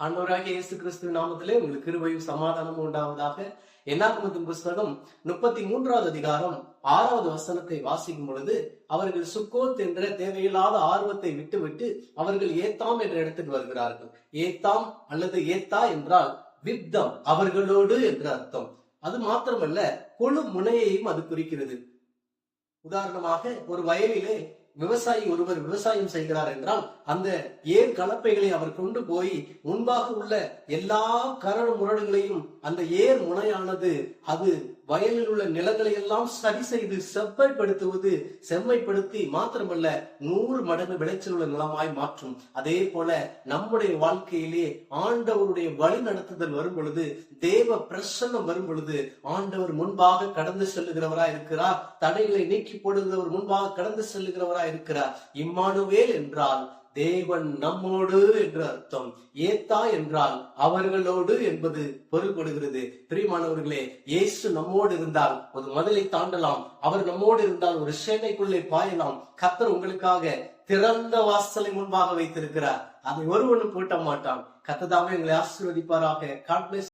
ஆண்டவராகிய இயேசு கிறிஸ்துவின் நாமத்திலே உங்களுக்கு கிருபையும் சமாதானமும் உண்டாவதாக. என்னாகமத்தின் புஸ்தகம் 33வது அதிகாரம் 6வது வசனத்தை வாசிக்கும் பொழுது, அவர்கள் சுக்கோத் என்ற தேவையில்லாத ஆர்வத்தை விட்டுவிட்டு அவர்கள் ஏத்தாம் என்ற இடத்துக்கு வருகிறார்கள். ஏத்தாம் அல்லது ஏத்தா என்றால் விப்தம், அவர்களோடு என்று அர்த்தம். அது மாத்திரமல்ல, கொழு முனையையும் அது குறிக்கிறது. உதாரணமாக, ஒரு வயலிலே விவசாயி ஒருவர் விவசாயம் செய்கிறார் என்றால், அந்த ஏர் கலப்பைகளை அவர் கொண்டு போய் முன்பாக உள்ள எல்லா கரடு முரடுகளையும் அந்த ஏர் முனையானது அது வயலில் உள்ள நிலங்களை எல்லாம் சரி செய்து செம்மைப்படுத்தி மாத்திரமல்ல 100 மடங்கு விளைச்சல் உள்ள நிலமாய் மாற்றும். அதே போல நம்முடைய வாழ்க்கையிலே ஆண்டவருடைய வழி நடத்துதல் வரும் பொழுது, தேவ பிரசன்னம் வரும் பொழுது, ஆண்டவர் முன்பாக கடந்து செல்லுகிறவராய் இருக்கிறார். தடைகளை நீக்கி போடுகிறவர் முன்பாக கடந்து செல்லுகிறவராய் இருக்கிறார். இம்மானுவேல் என்றால் தேவன் நம்மோடு என்று அர்த்தம். ஏத்தா என்றால் அவர்களோடு என்பது பொருள்படுகிறது. பிரியமானவர்களே, இயேசு நம்மோடு இருந்தால் ஒரு மதிலை தாண்டலாம். அவர் நம்மோடு இருந்தால் ஒரு சேனைக்குள்ளே பாயலாம். கர்த்தர் உங்களுக்காக திறந்த வாசலை முன்பாக வைத்திருக்கிறார். அதை ஒருவனும் பூட்ட மாட்டான். கர்த்தர் தாமே உங்களை ஆசீர்வதிப்பாராக. God bless.